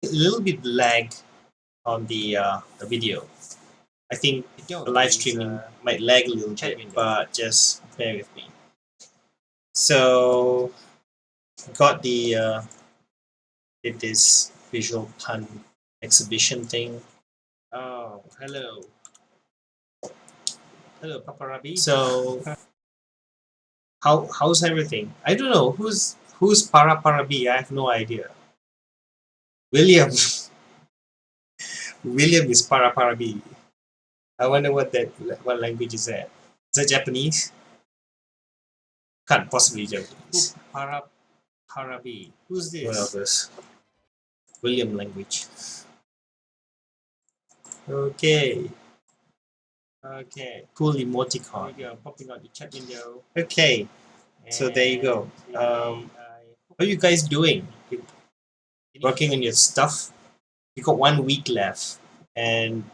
A little bit lag on the video. I think the live streaming might lag a little bit, but just bear with me. So got did this visual pun exhibition thing. Oh, hello. Hello, Paparabi. So how's everything? I don't know who's Paraparabi. I have no idea. William. William is Paraparabi. I wonder what language is that. Is that Japanese? Can't possibly Japanese. Paraparabi. Who's this? What else is William language? Okay. Okay. Cool emoticon. There you go. Popping out the chat window. Okay. So there you go. How are you guys doing? Working on your stuff? You got 1 week left, and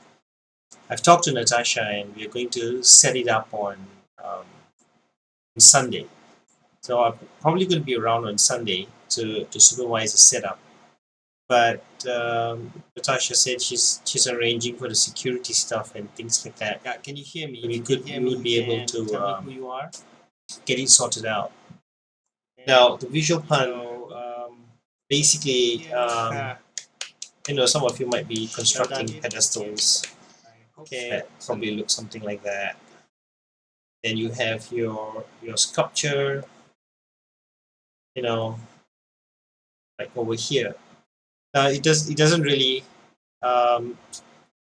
I've talked to Natasha, and we're going to set it up on Sunday. So I'm probably going to be around on Sunday to supervise the setup. But Natasha said she's arranging for the security stuff and things like that. Yeah, can you hear me? We would be able to tell me who you are, get it sorted out. Now the visual pun, basically, some of you might be constructing pedestals. Okay, that probably looks something like that. Then you have your sculpture, like over here. It doesn't really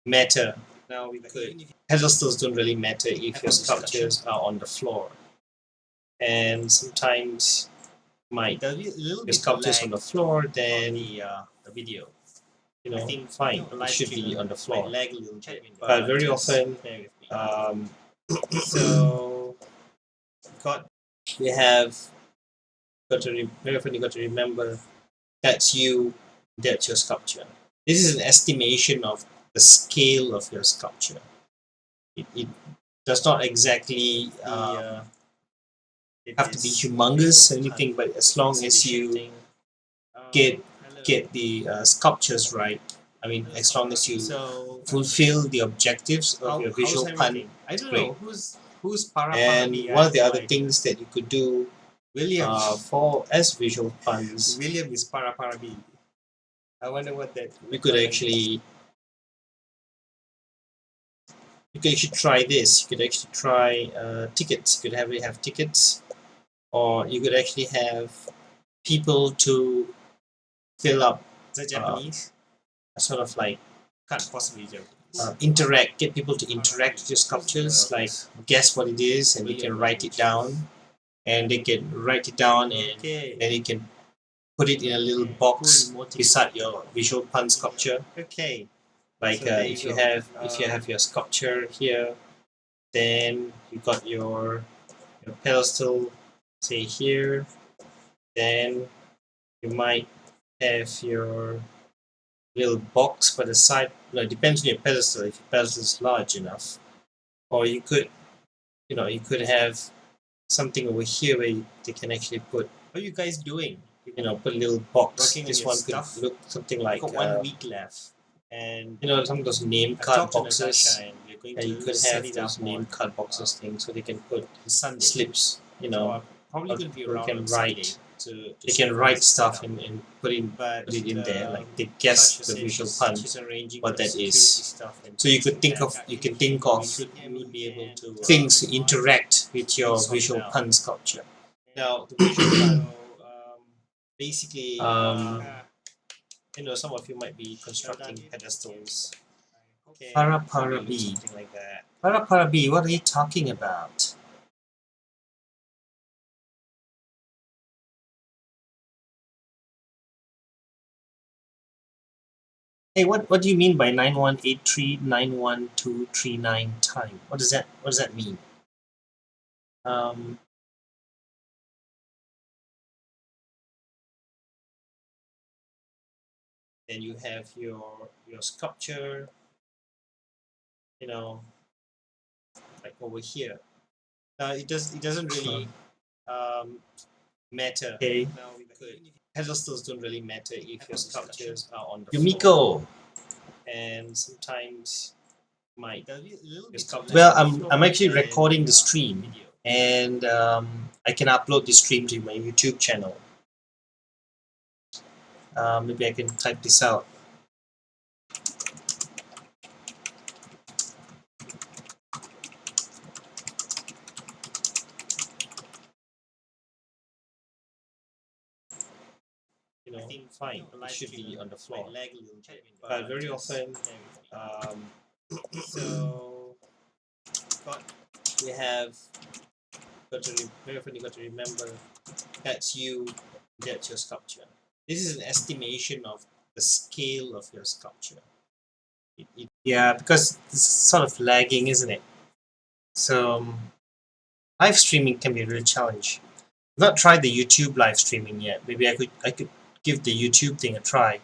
matter. Now we could pedestals don't really matter if your sculptures are on the floor, and sometimes your sculptures on the floor, then the video. I think fine, it should be on the floor. But very often, so you have very often you got to remember that's you, that's your sculpture. This is an estimation of the scale of your sculpture. It does not exactly have to be humongous or anything, but as long as you get the sculptures right, I mean, as long as you fulfill the objectives of your visual pun, it's great. And one of the other things that you could do for as visual puns, William is Paraparabi. I wonder what that. You could actually try this. You could actually try tickets. You could have tickets, or you could actually have people to fill up. Is that Japanese? Sort of like can't possibly interact. Get people to interact with your sculptures. Like guess what it is, and they can write it down. And they can write it down, and then you can put it in a little box beside your visual pun sculpture. Okay. Like if you have your sculpture here, then you got your pedestal, say here. Then you might have your little box by the side. Well, it depends on your pedestal. If your pedestal is large enough, or you could have something over here where they can actually put. What are you guys doing? Put a little box. This one could look something like 1 week left. And some of those name card boxes, and you could have those name card boxes things, so they can put slips. Probably going to be around. They can write stuff and put it in there. Like they guess the visual pun, what that is. So you can think of things to interact with your visual pun sculpture. Now the visual pun, basically. Some of you might be constructing pedestals. Paraparabi. Something like that. Paraparabi, what are you talking about? Hey, what do you mean by 9183912239 time? What does that mean? Then you have your sculpture, like over here. It doesn't really matter. Okay. Now we could pedestals don't really matter if your sculptures are on the floor. Yumiko, and sometimes might well, I'm actually recording the stream, and I can upload the stream to my YouTube channel. Maybe I can type this out. You know, fine, it should be on the floor. But very often, so we have very often you got to remember that's you, that's your sculpture. This is an estimation of the scale of your sculpture. Yeah, because it's sort of lagging, isn't it? So live streaming can be a real challenge. I've not tried the YouTube live streaming yet. Maybe I could give the YouTube thing a try.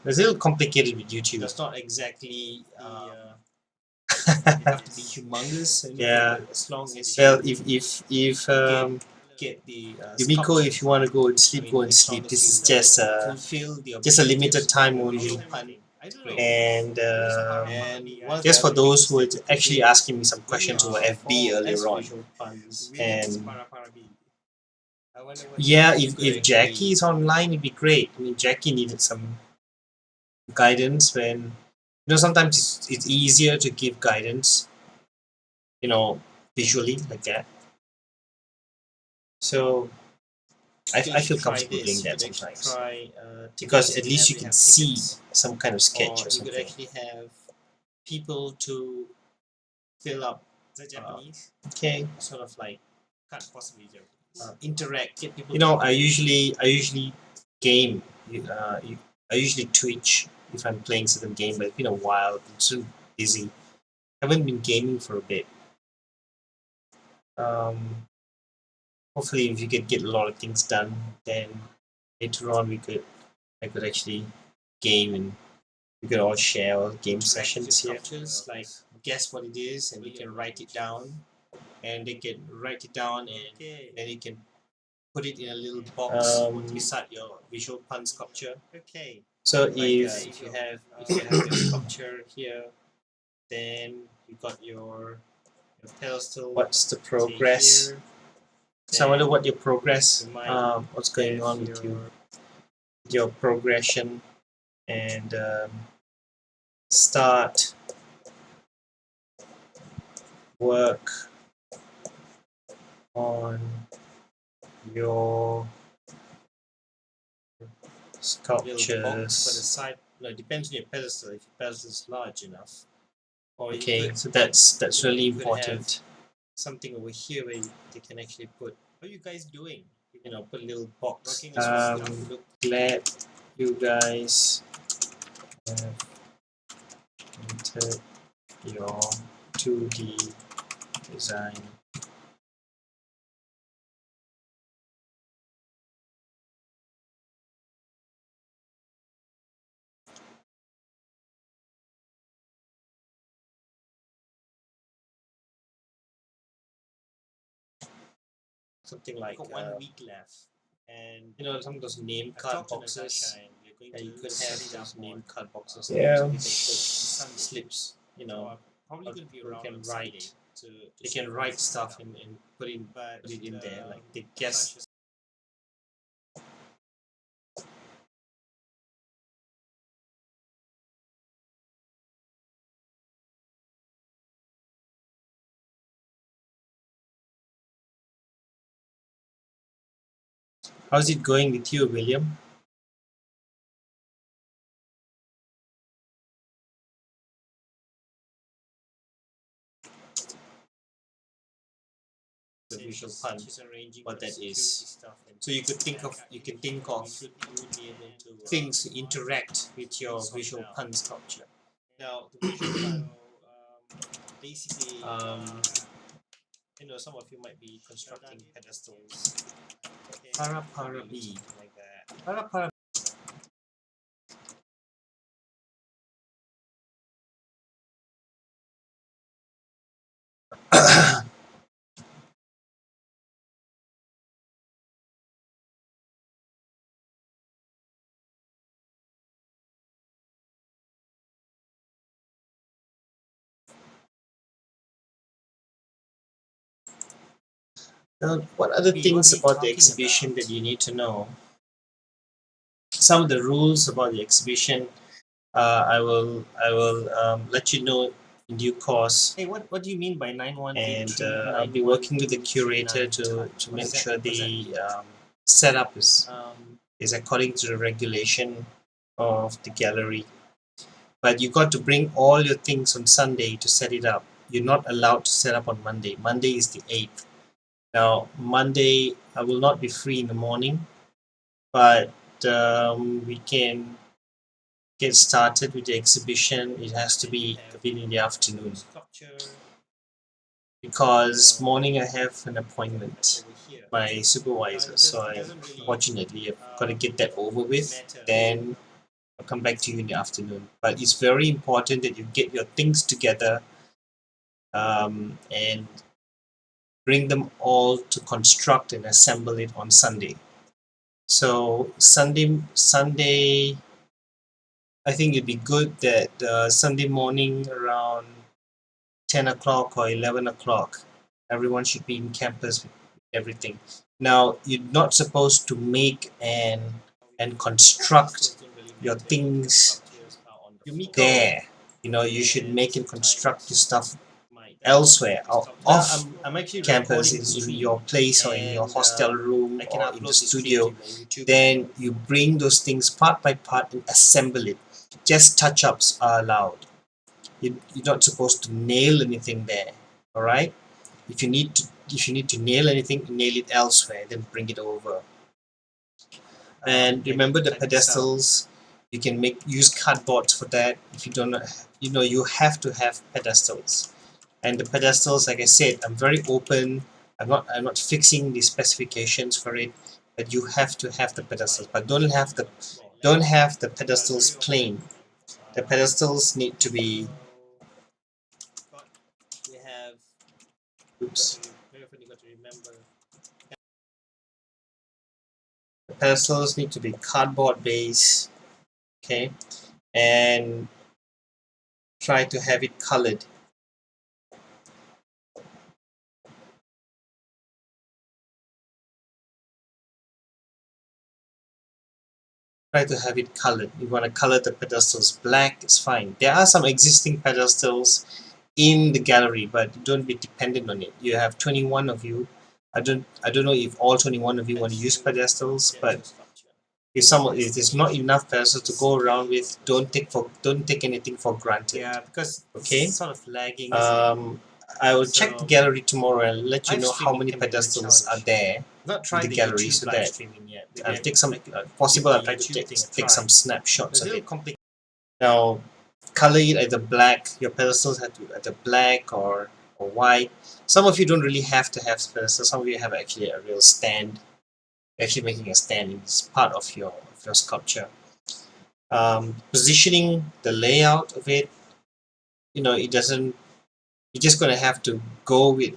It's a little complicated with YouTube. That's not exactly you have to be humongous. Yeah. As long as well, if get the Yumiko, if you want to go and sleep, go and sleep. This is just a limited time only. And just for those who were actually asking me some questions over FB earlier on. And yeah, if Jackie is online, it'd be great. I mean, Jackie needed some guidance when, sometimes it's easier to give guidance, visually like that. So I feel comfortable doing that sometimes because at least you can see some kind of sketch or something. You could actually have people to fill up. Is that Japanese? Okay. Sort of like can't possibly interact. Get people. I usually game. I usually Twitch if I'm playing certain game, but it's been a while. I'm so busy. I haven't been gaming for a bit. Hopefully, if you could get a lot of things done, then later on I could actually game and we could all share our game sessions here. Like guess what it is, and we can write it down, and they can write it down, and then you can put it in a little box beside your visual pun sculpture. Okay. So if you have your sculpture here, then you got your pedestal. What's the progress? So I wonder what your progress, what's going on with your progression, and start work on your sculptures. It depends on your pedestal. If your pedestal is large enough. Okay, so that's really important. Something over here where they can actually put. What are you guys doing? Put a little box. Glad you guys have entered your 2D design. Something like 1 week left, and some of those name card boxes. Yeah, you could have those name card boxes. Yeah, so slips. Probably going to be around. They can write stuff and put it in there. Like they guess. How's it going with you, William? The visual pun, what that is. So you can think of things to interact with your visual pun sculpture. Now the visual pun, basically, some of you might be constructing pedestals. Para para B, like that. Para para Now, what other things about the exhibition that you need to know? Some of the rules about the exhibition, I will let you know in due course. Hey, what do you mean by 9183? And I'll be working with the curator to make sure the setup is according to the regulation of the gallery. But you got to bring all your things on Sunday to set it up. You're not allowed to set up on Monday. Monday is the 8th. Now, Monday, I will not be free in the morning, but we can get started with the exhibition. It has to be a bit in the afternoon because morning I have an appointment, my supervisor. So unfortunately, I've got to get that over with. Then I'll come back to you in the afternoon. But it's very important that you get your things together and bring them all to construct and assemble it on Sunday. So Sunday, I think it'd be good that Sunday morning around 10 o'clock or 11 o'clock, everyone should be in campus with everything. Now, you're not supposed to make and construct your things there. You should make and construct your stuff elsewhere or off campus in your place or in your hostel room or in the studio. Then you bring those things part by part and assemble it. Just touch-ups are allowed. You're not supposed to nail anything there. All right. If you need to nail anything, nail it elsewhere. Then bring it over. And remember the pedestals. You can use cardboard for that. If you don't, you have to have pedestals. And the pedestals, like I said, I'm very open. I'm not fixing the specifications for it, but you have to have the pedestals. But don't have the pedestals plain. The pedestals need to be. Oops. The pedestals need to be cardboard base, okay, and try to have it colored. Try to have it colored. You want to color the pedestals black, it's fine. There are some existing pedestals in the gallery, but don't be dependent on it. You have 21 of you. I don't know if all 21 of you want to use pedestals, but if there's not enough pedestals to go around with, don't take anything for granted. Yeah, because okay, it's sort of lagging. I will check the gallery tomorrow and let you know how many pedestals are there in the gallery, so that I'll take some possible. I'll try to take some snapshots of it. Now, color it either black. Your pedestals have to be either black or white. Some of you don't really have to have pedestals. Some of you have actually a real stand. Actually making a stand is part of your sculpture. Positioning the layout of it, it doesn't. You're just gonna have to go with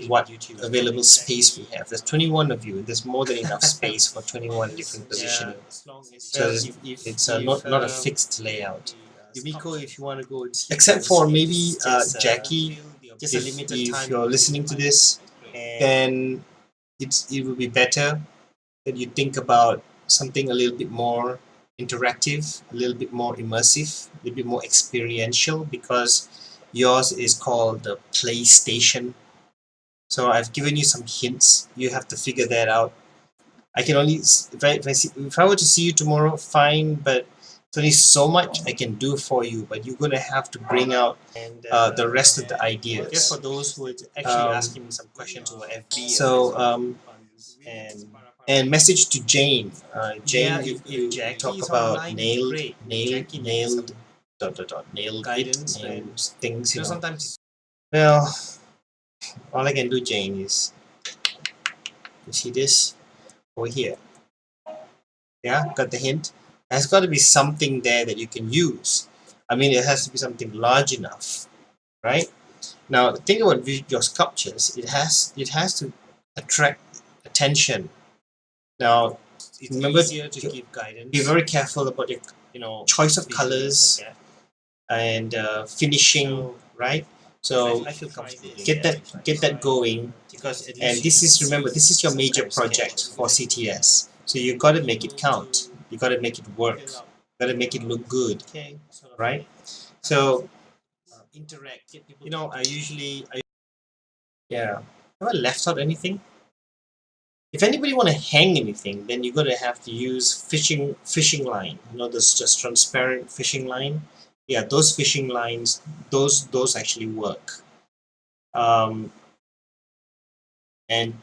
what available space we have. There's 21 of you. There's more than enough space for 21 different positioning. So it's not a fixed layout. Yumiko, if you want to go, except for maybe Jackie, if you're listening to this, then it will be better that you think about something a little bit more interactive, a little bit more immersive, a little bit more experiential, because yours is called the PlayStation. So I've given you some hints. You have to figure that out. I can only if I were to see you tomorrow, fine, but there's only so much I can do for you. But you're gonna have to bring out the rest of the ideas. Just for those who are actually asking me some questions over FB. So and message to Jane. Jane, you talk about nailed guidance and things. Sometimes. Well, all I can do, Jane, is you see this over here. Yeah, got the hint. There's got to be something there that you can use. I mean, it has to be something large enough, right? Now, think about your sculptures. It has to attract attention. Now, remember to give guidance. Be very careful about your choice of colors and finishing, right? So I feel comfortable doing get that going. because at least And you this can is, remember, this is your see major some kind of project schedule. for CTS. So you got to make it count. You got to make it work. You got to make it look good, Okay, right? So interact, get people. you know, yeah. Have I left out anything? If anybody want to hang anything, then you're gonna have to use fishing line. You know, this just transparent fishing line. Yeah, those fishing lines, those actually work. Um, and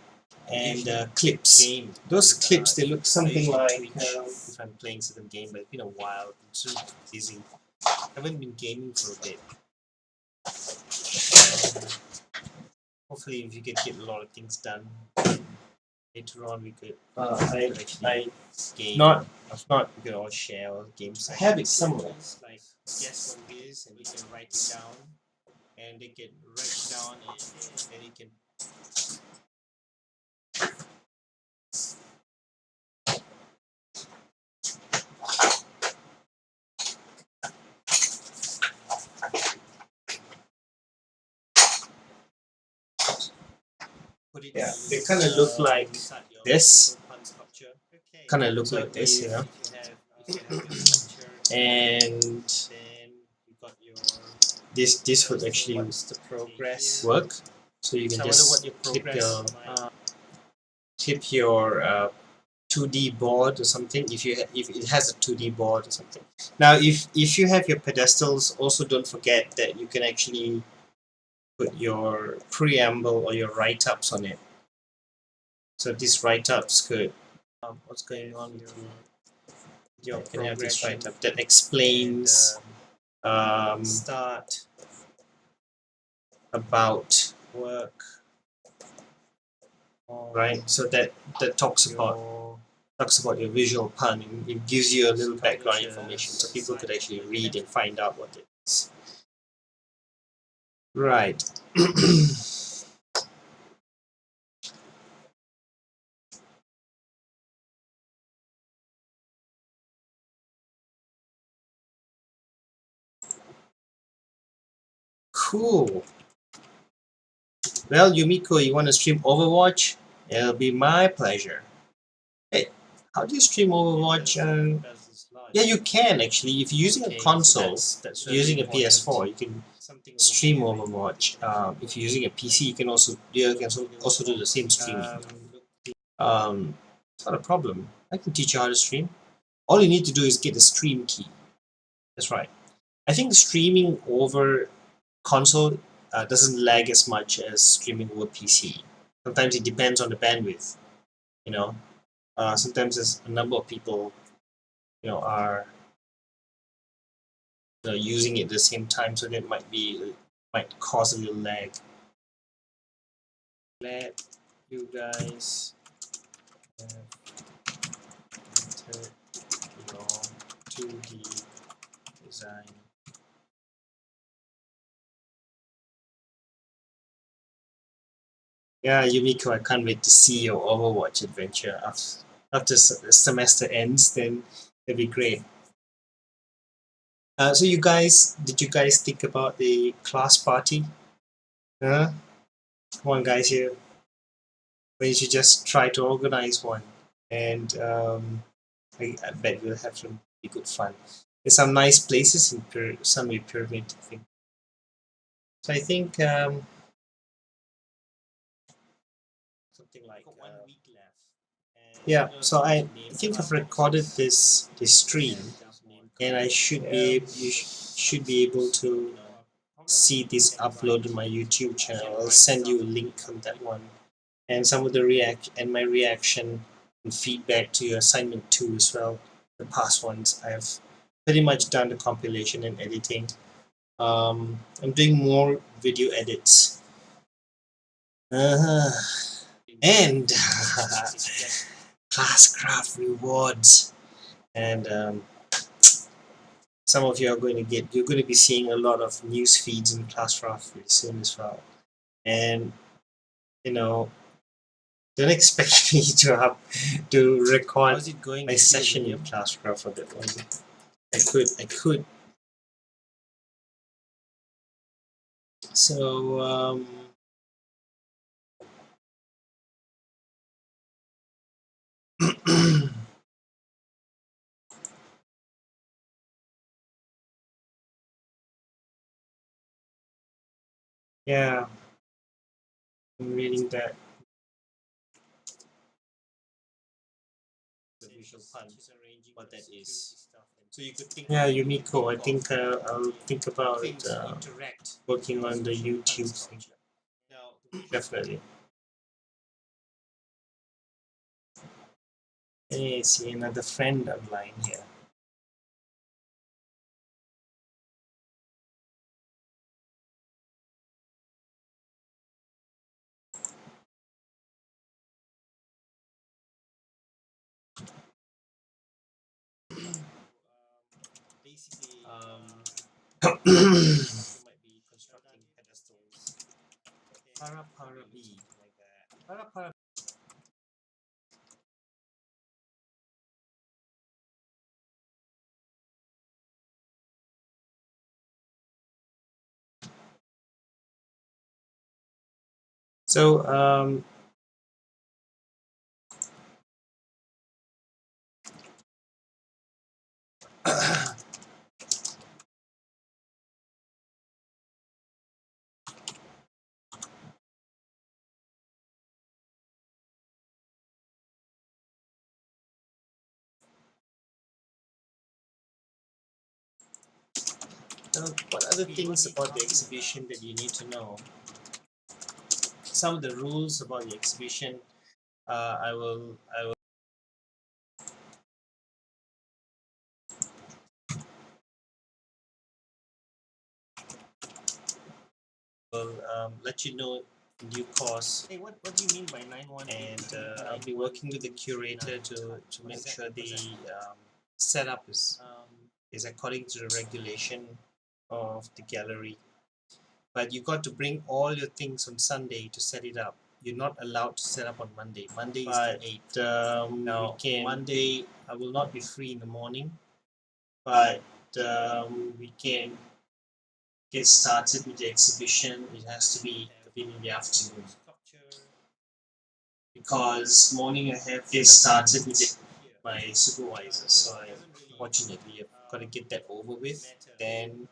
clips. Those clips, they look something like if I'm playing certain game, but it's been a while. I'm so busy. I haven't been gaming for a bit. Hopefully, if you could get a lot of things done later on, we could. I game. If not, we could all share our games. I have it somewhere. Like guess what it is, and we can write it down, and they can write it down, and it can. Yeah, they kind of look like this. Kind of look like this, you know. And this would actually work. So you can just clip your 2D board or something. If it has a 2D board or something. Now, if you have your pedestals, also don't forget that you can actually put your preamble or your write-ups on it. So these write-ups could what's going on with you can have this write-up that explains start about work, right? So that talks about your visual pun, and it gives you a little background information so people could actually read and find out what it is. Right. Cool. Well, Yumiko, you want to stream Overwatch? It'll be my pleasure. Hey, how do you stream Overwatch? Yeah, you can actually. If you're using a console, using a PS4, you can stream Overwatch. If you're using a PC, you can also do the same streaming. It's not a problem. I can teach you how to stream. All you need to do is get the stream key. That's right. I think streaming over console doesn't lag as much as streaming over PC. Sometimes it depends on the bandwidth. You know, sometimes there's a number of people, are using it at the same time, so that might cause a little lag. Glad you guys have entered your 2D design. Yeah, Yumiko, I can't wait to see your Overwatch adventure after the semester ends. Then it'll be great. So did you guys think about the class party? Huh? Come on, guys, here. We should just try to organize one, and I bet we'll have some pretty good fun. There's some nice places in Sunway Pyramid, I think. So I think something like 1 week left. Yeah, so I think I've recorded this stream, and I should be you should be able to see this upload on my YouTube channel. I'll send you a link on that one, and some of the my reaction and feedback to your assignment 2 as well. The past ones, I've pretty much done the compilation and editing. I'm doing more video edits. And Classcraft rewards, and some of you are you're going to be seeing a lot of news feeds in Classcraft pretty soon as well. And don't expect me to record my session in Classcraft for that one. I could So yeah, I'm reading that. The visual pun, what that is. So you could think. Yeah, Yumiko. I think I'll think about working on the YouTube thing. Definitely. Hey, see another friend online here. Basically, you might be constructing pedestals. Para para B, like that. Para para. So what other things about the exhibition that you need to know? Some of the rules about the exhibition. I will let you know in due course. Hey, what do you mean by 9-1? And I'll be working with the curator to make sure the setup is according to the regulation of the gallery. But you got to bring all your things on Sunday to set it up. You're not allowed to set up on Monday. Monday is the 8th. Now, Monday, I will not be free in the morning, but we can get started with the exhibition. It has to be in the afternoon because morning I have get started with my supervisor. So unfortunately, I've got to get that over with. Then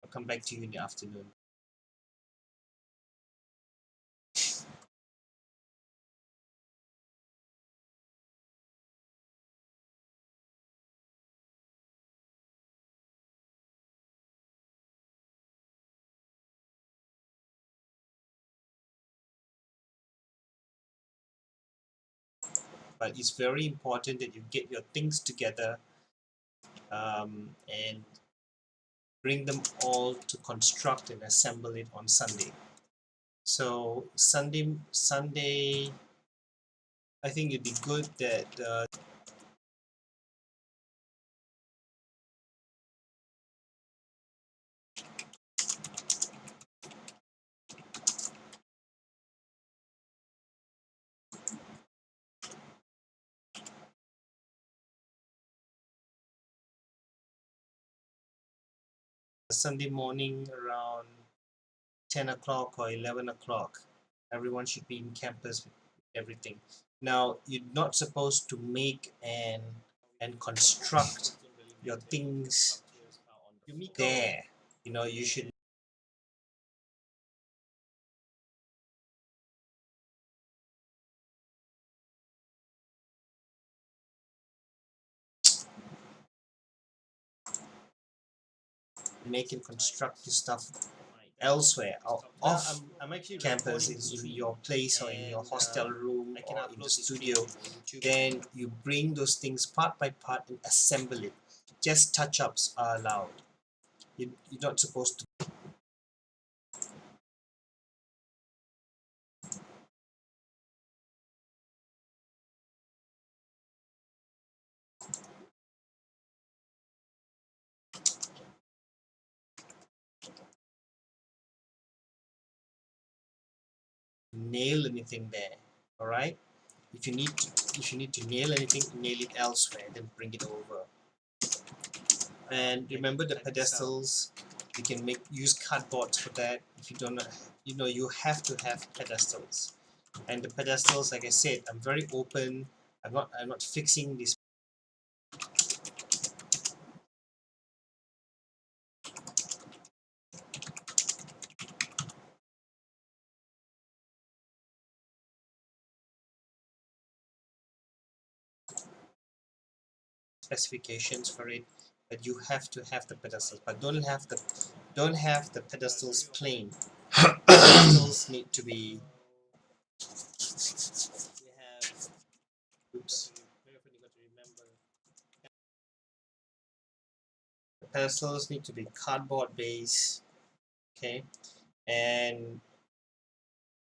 I'll come back to you in the afternoon. But it's very important that you get your things together and bring them all to construct and assemble it on Sunday. So Sunday, I think it'd be good that Sunday morning around 10 o'clock or 11 o'clock, everyone should be in campus with everything. Now, you're not supposed to make and construct your things there. You know, you should make and construct your stuff elsewhere or off campus in your place or in your hostel room or in the studio. Then you bring those things part by part and assemble it. Just touch-ups are allowed. You're not supposed to nail anything there. All right. If you need to nail anything, nail it elsewhere. Then bring it over. And remember the pedestals. You can use cardboard for that. If you don't, you have to have pedestals. And the pedestals, like I said, I'm very open. I'm not fixing this specifications for it, but you have to have the pedestals. But don't have the pedestals plain. Pedestals need to be. Oops. The pedestals need to be cardboard base, okay, and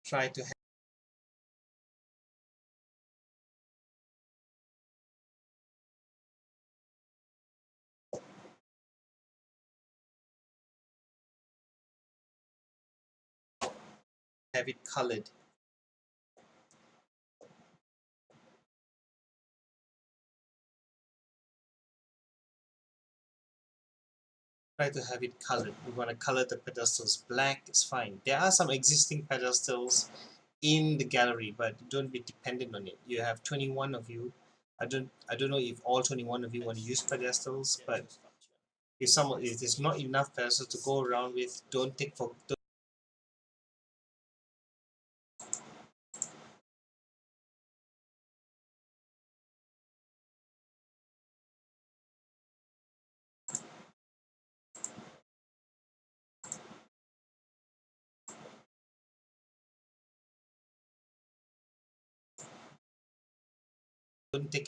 try to have it colored. Try to have it colored. You want to color the pedestals black, it's fine. There are some existing pedestals in the gallery, but don't be dependent on it. You have 21 of you. I don't know if all 21 of you want to use pedestals, but if there's not enough pedestals to go around with, don't take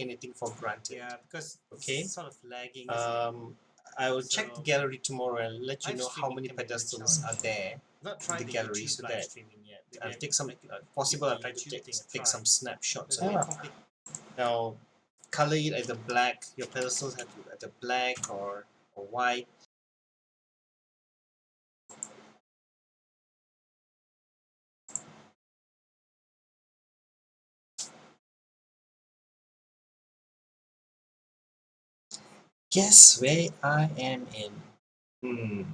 anything for granted. Yeah, because okay, it's sort of lagging. I will check the gallery tomorrow and let you know how many pedestals are there in the gallery, so that I'll take some possible. I'll try to take some snapshots of it. Now, color it either black. Your pedestals have to be either black or white. Guess where I am in?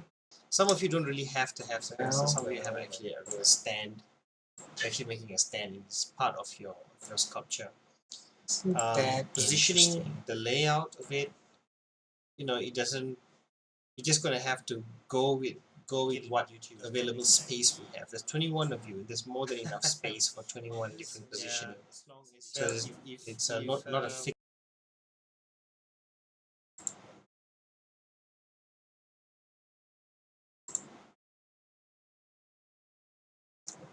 Some of you don't really have to have pedestals. Some of you have actually a real stand. Actually making a stand is part of your sculpture. Positioning, the layout of it, it doesn't. You're just gonna have to go with what available space we have. There's 21 of you. There's more than enough space for 21 different positioning. So it's not a fixed.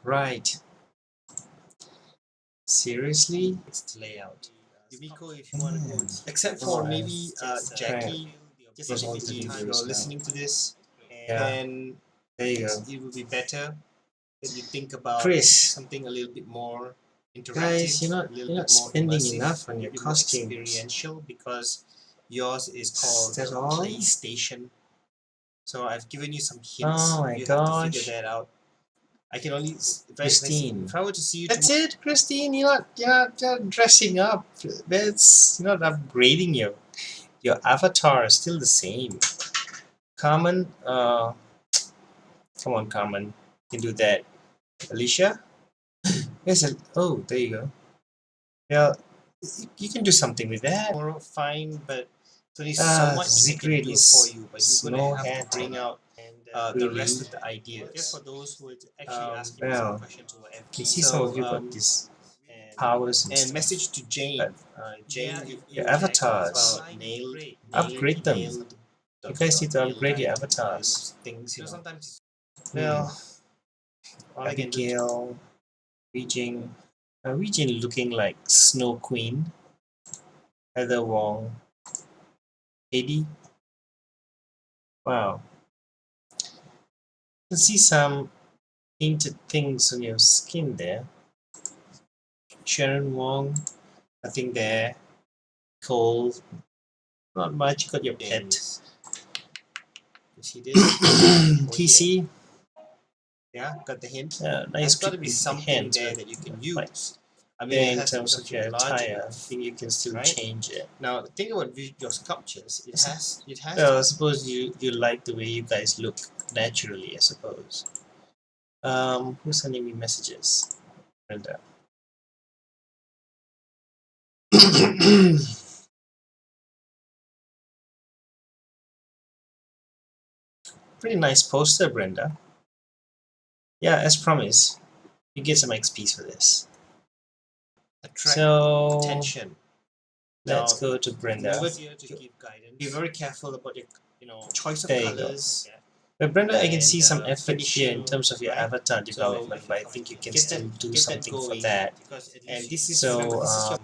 Right. Seriously? It's the layout. Yumiko, if you want to go, except for maybe Jackie, just if you're listening to this, and there you go. It would be better that you think about something a little bit more interactive. Guys, you're not spending enough on your costumes. Experiential, because yours is called PlayStation. So I've given you some hints. Oh my you gosh. Have to figure that out. I can only Christine. If I were to see you, that's it, Christine. You're not dressing up. You're not upgrading your avatar. Is still the same. Carmen, come on, Carmen, you can do that. Alicia, oh, there you go. Well, you can do something with that. Fine, but there's so much we can do for you. But you're gonna have to bring out the rest of the ideas. Just for those who are actually asking some questions over FB. You see some of you got this powers and message to Jane. Jane, your avatars, upgrade them. You guys need to upgrade your avatars. Things, sometimes. Well, Abigail, Regine, Regine looking like Snow Queen. Heather Wong, Eddie. Wow. You can see some painted things on your skin there. Sharon Wong, nothing there. Cole, not much. You got your pet. You see this? TC. Yeah, got the hint. Nice. There's got to be something there that you can use. I mean, there it in has to terms of become your large attire, I enough, think you can still right? change it. Now, think about your sculptures. It has Well, I to. suppose you like the way you guys look naturally, I suppose. Who's sending me messages? Brenda. Pretty nice poster, Brenda. Yeah, as promised, you get some XPs for this. Attract So attention. let's Now, go to Brenda. whoever to give guidance, be very careful about your, choice of There you go. colors. Okay. But Brenda, I can see And, some effort here in finishing, terms of your right? avatar So development, but I think you can get still that do get that something for going, that. because at And least this is so, remember, this is your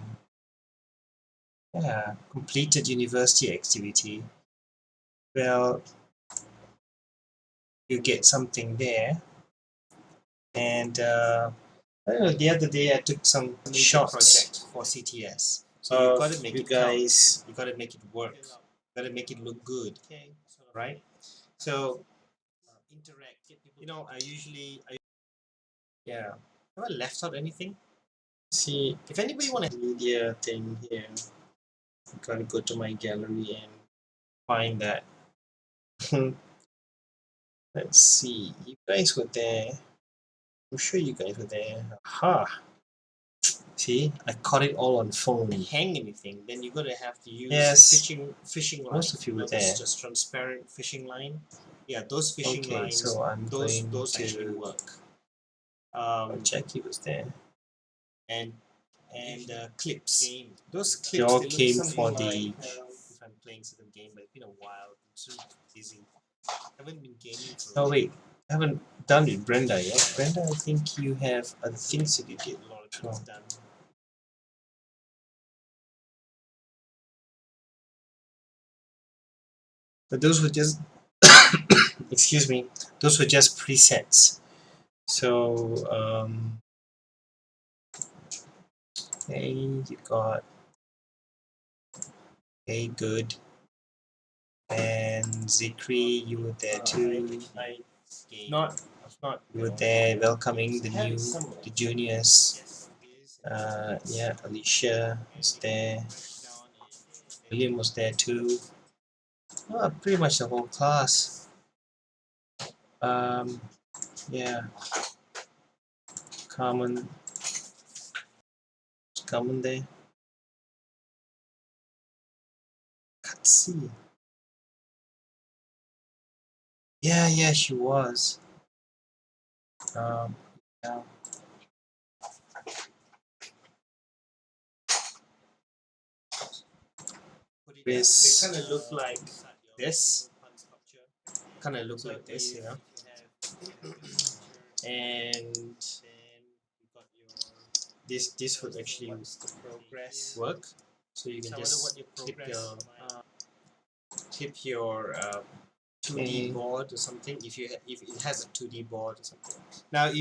your yeah, completed university activity. Well, you get something there. And I don't know, the other day I took some major shots project for CTS. So you got to of make you it count. guys. You got to make it work. You got to make it look good, right? So interact. I usually Yeah. have I left out anything? See, If anybody want to, media thing here. I gotta go to my gallery and find that. Let's see. You guys were there. I'm sure you guys were there. Aha. See, I caught it all on phone. hang anything, then you're gonna have to use Yes. fishing line. Most of you were there. Those just transparent fishing line. Yeah, those fishing Okay, lines. so I'm those going those to actually work. Jackie was there. And clips. Those clips. They all They look came something for like, the. if I'm playing certain game, but it's been a while. I'm so busy. Haven't been gaming for. Oh wait, I haven't done with Brenda yet. Brenda, I think you have other things that you did. A lot of things done. But those were just excuse me, those were just presets. So hey, you got hey good, and Zikri, you were there too. Not You were there welcoming the juniors. Yeah, Alicia was there. William was there too. Pretty much the whole class. Um, yeah, Carmen, was Carmen there. Can't see. Yeah, she was. Yeah. They kind of look like this. Kind of look like this, and this would actually work. So you can just clip your 2D board or something, if it has a 2D board or something. Now,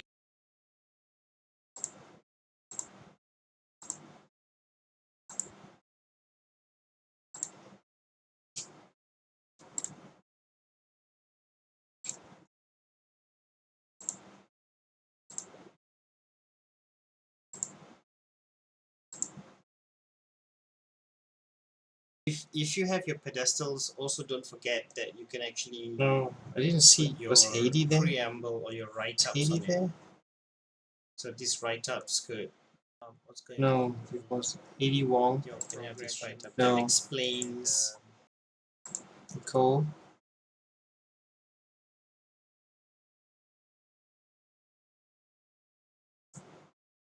if you have your pedestals, also don't forget that you can actually No, I didn't see. your Was Haiti there? preamble or your write-ups Haiti on it. there? So this write-ups could what's going No, on? it was Haiti Wong. You can have this write-up No. that explains Nicole.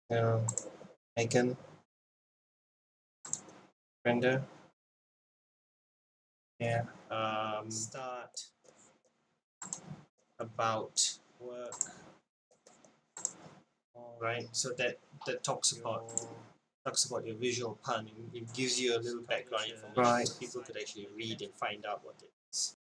No. Megan. Brenda. Yeah. start, about, work, right? So that talks about your visual pun. It gives you a little background information, Right. so people could actually read and find out what it is.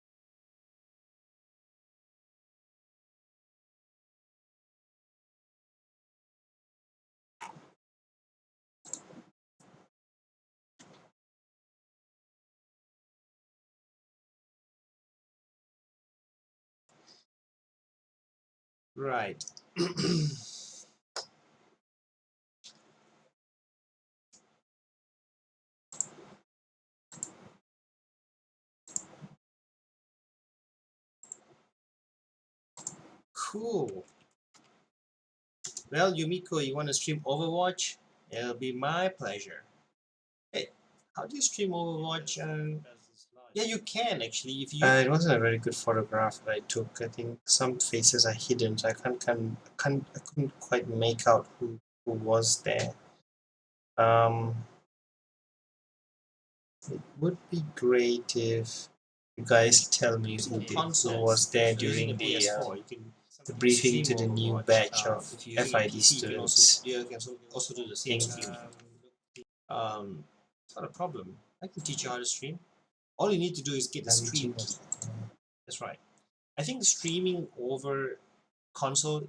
Right. Cool. Well, Yumiko, you want to stream Overwatch? It'll be my pleasure. Hey, how do you stream Overwatch? Yeah, you can actually. If you it wasn't a very good photograph that I took. I think some faces are hidden, so I couldn't quite make out who was there. It would be great if you guys tell me who was there during the briefing to the new batch of FID students. You can also do the same streaming. It's not a problem. I can teach you how to stream. All you need to do is get the stream key. That's right. I think streaming over console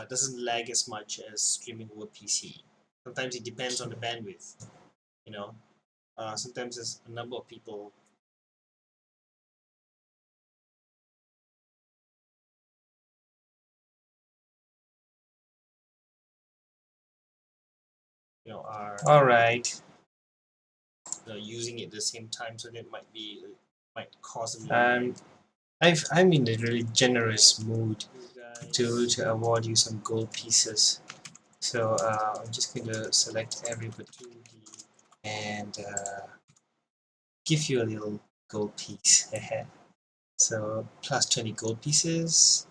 doesn't lag as much as streaming over PC. Sometimes it depends on the bandwidth. You know, sometimes there's a number of people. Are all right. Using it at the same time, so that might cause a little. I'm in a really generous mood to award you some gold pieces. So I'm just going to select everybody and give you a little gold piece. So plus 20 gold pieces.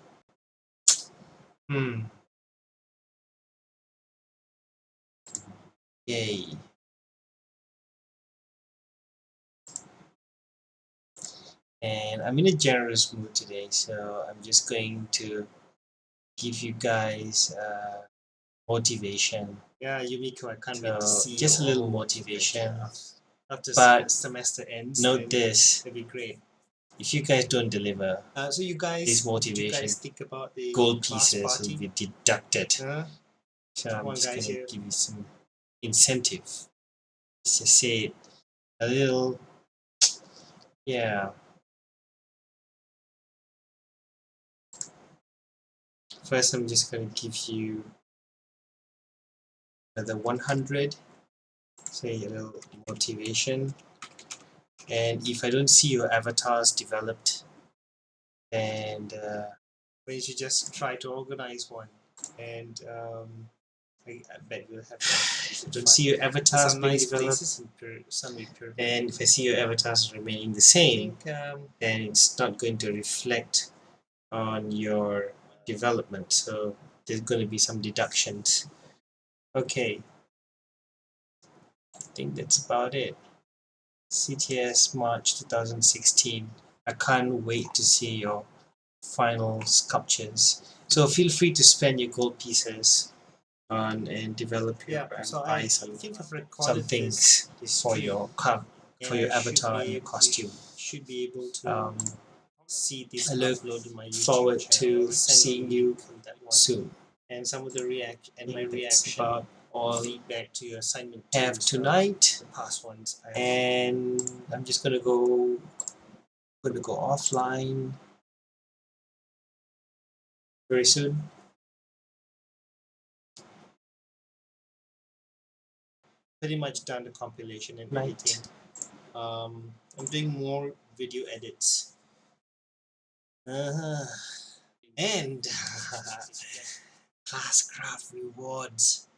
Yay. And I'm in a generous mood today, so I'm just going to give you guys motivation. Yeah, Yumiko, I can't wait to see just a little motivation. After semester ends, note this. It'll be great. If you guys don't deliver, so you guys, this motivation, think about the gold pieces will be deducted. So I'm just gonna give you some incentive. Let's just say a little, yeah. First, I'm just gonna give you the 100. Say a little motivation. And if I don't see your avatars developed, and we should just try to organize one. And I bet we'll have fun. Don't see your avatars being nice developed, and if I see your avatars remaining the same, then it's not going to reflect on your development. So there's going to be some deductions. Okay, I think that's about it. CTS March 2016. I can't wait to see your final sculptures. So feel free to spend your gold pieces on and develop your buy some things for your avatar and your costume. Should be able to see this. I look forward to seeing you soon. And some of the my reaction about all feedback to your assignment have tonight. The past ones. And I'm just gonna go offline very soon. Pretty much done the compilation and editing. I'm doing more video edits. And Classcraft rewards.